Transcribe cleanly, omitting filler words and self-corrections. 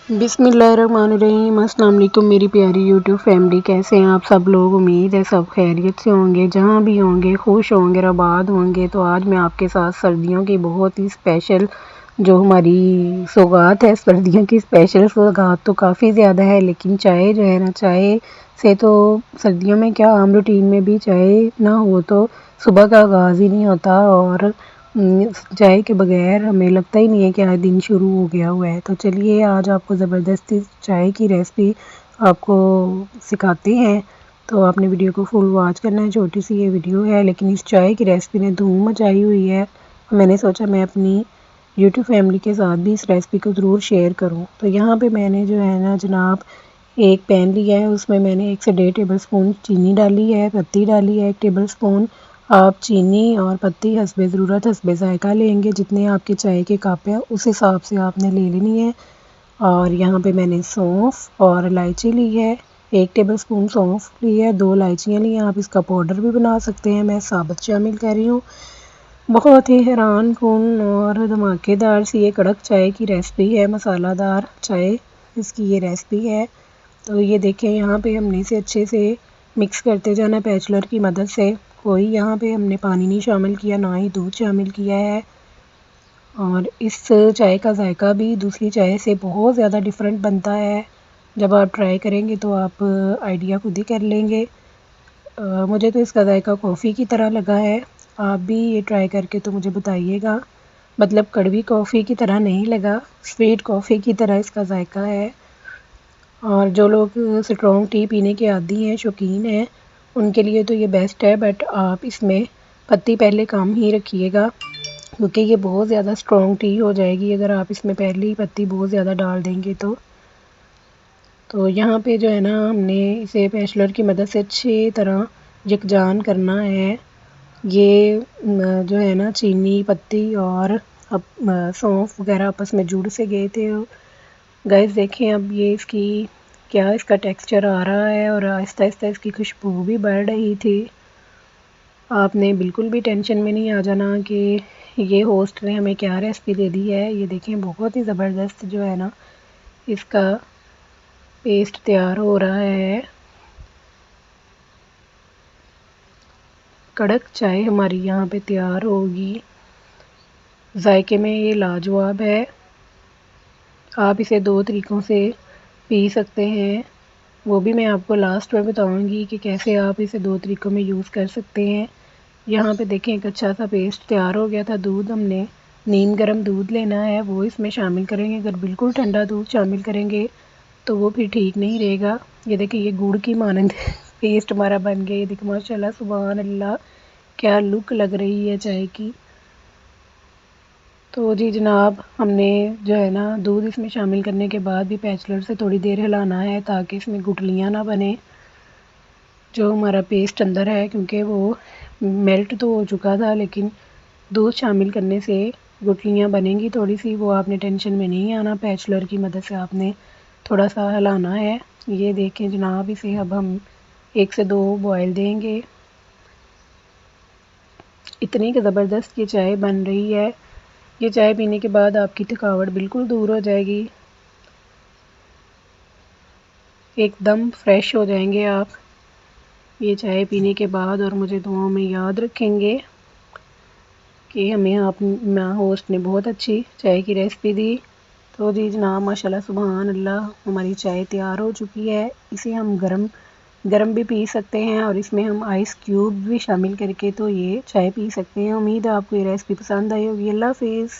बिस्मिल्लाहिर्रहमानिर्रहीम। अस्सलाम वालेकुम मेरी प्यारी यूट्यूब फैमिली, कैसे हैं आप सब लोग। उम्मीद है सब खैरियत से होंगे, जहाँ भी होंगे खुश होंगे, आबाद होंगे। तो आज मैं आपके साथ सर्दियों की बहुत ही स्पेशल जो हमारी सौगात है, सर्दियों की स्पेशल सौगात तो काफ़ी ज़्यादा है, लेकिन चाय जो है ना, चाय से तो सर्दियों में क्या आम रूटीन में भी चाय ना हो तो सुबह का आगाज़ ही नहीं होता। और चाय के बगैर हमें लगता ही नहीं है कि आज दिन शुरू हो गया हुआ है। तो चलिए आज आपको ज़बरदस्ती चाय की रेसिपी आपको सिखाते हैं। तो आपने वीडियो को फुल वॉच करना है। छोटी सी ये वीडियो है, लेकिन इस चाय की रेसिपी ने धूम मचाई हुई है। मैंने सोचा मैं अपनी यूट्यूब फैमिली के साथ भी इस रेसिपी को ज़रूर शेयर करूं। तो यहाँ पे मैंने जो है ना जनाब एक पैन लिया है, उसमें मैंने 1 से 1.5 टेबल स्पून चीनी डाली है, पत्ती डाली है 1 टेबल स्पून। आप चीनी और पत्ती हस्बे ज़रूरत हस्बे ज़ायक़ा लेंगे, जितने आपके चाय के कप है उस हिसाब से आपने ले लेनी है। और यहाँ पे मैंने सौंफ और इलायची ली है, 1 टेबल स्पून सौंफ ली है, 2 इलायचियाँ ली हैं। आप इसका पाउडर भी बना सकते हैं, मैं साबुत शामिल कर रही हूँ। बहुत ही हैरान कुन और धमाकेदार सी ये कड़क चाय की रेसिपी है, मसालादार चाय इसकी ये रेसिपी है। तो ये देखें, यहाँ पे हमने इसे अच्छे से मिक्स करते जाना पैचलर की मदद से। कोई यहाँ पे हमने पानी नहीं शामिल किया, ना ही दूध शामिल किया है। और इस चाय का जायका भी दूसरी चाय से बहुत ज़्यादा डिफरेंट बनता है। जब आप ट्राई करेंगे तो आप आइडिया खुद ही कर लेंगे। मुझे तो इसका जायका कॉफ़ी की तरह लगा है। आप भी ये ट्राई करके तो मुझे बताइएगा। मतलब कड़वी कॉफ़ी की तरह नहीं लगा, स्वीट कॉफ़ी की तरह इसका जायका है। और जो लोग स्ट्रॉन्ग टी पीने के आदी हैं, शौकीन हैं, उनके लिए तो ये बेस्ट है। बट आप इसमें पत्ती पहले कम ही रखिएगा, क्योंकि ये बहुत ज़्यादा स्ट्रॉन्ग टी हो जाएगी अगर आप इसमें पहले ही पत्ती बहुत ज़्यादा डाल देंगे तो यहाँ पे जो है ना हमने इसे पैचलर की मदद से अच्छी तरह यकजान करना है। ये जो है ना चीनी पत्ती और सौंफ वगैरह आपस में जुड़ से गए थे। गाइस देखें अब ये इसकी क्या इसका टेक्सचर आ रहा है और आहिस्ता आहिस्ता इसकी खुशबू भी बढ़ रही थी। आपने बिल्कुल भी टेंशन में नहीं आ जाना कि ये होस्ट ने हमें क्या रेसिपी दे दी है। ये देखें बहुत ही ज़बरदस्त जो है ना इसका पेस्ट तैयार हो रहा है। कड़क चाय हमारी यहाँ पे तैयार होगी। जायके में ये लाजवाब है। आप इसे 2 तरीक़ों से पी सकते हैं, वो भी मैं आपको लास्ट में बताऊंगी कि कैसे आप इसे 2 तरीक़ों में यूज़ कर सकते हैं। यहाँ पे देखें एक अच्छा सा पेस्ट तैयार हो गया था। दूध हमने नीम गर्म दूध लेना है, वो इसमें शामिल करेंगे। अगर बिल्कुल ठंडा दूध शामिल करेंगे तो वो फिर ठीक नहीं रहेगा। ये देखिए ये गुड़ की मानंद पेस्ट हमारा बन गया। ये देखिए माशाल्लाह सुभान अल्लाह क्या लुक लग रही है चाय की। तो जी जनाब हमने जो है ना दूध इसमें शामिल करने के बाद भी पैचलर से थोड़ी देर हिलाना है ताकि इसमें गुठलियाँ ना बने जो हमारा पेस्ट अंदर है, क्योंकि वो मेल्ट तो हो चुका था लेकिन दूध शामिल करने से गुठलियाँ बनेंगी थोड़ी सी। वो आपने टेंशन में नहीं आना, पैचलर की मदद से आपने थोड़ा सा हिलाना है। ये देखें जनाब इसे अब हम 1 से 2 बॉयल देंगे। इतनी ज़बरदस्त ये चाय बन रही है। ये चाय पीने के बाद आपकी थकावट बिल्कुल दूर हो जाएगी, एकदम फ्रेश हो जाएंगे आप ये चाय पीने के बाद। और मुझे दुआओं में याद रखेंगे कि हमें आप होस्ट ने बहुत अच्छी चाय की रेसिपी दी। तो जी जनाब माशाल्लाह सुभान अल्लाह हमारी चाय तैयार हो चुकी है। इसे हम गरम भी पी सकते हैं और इसमें हम आइस क्यूब भी शामिल करके तो ये चाय पी सकते हैं। उम्मीद है आपको ये रेसिपी पसंद आई होगी। अल्लाह हाफिज़।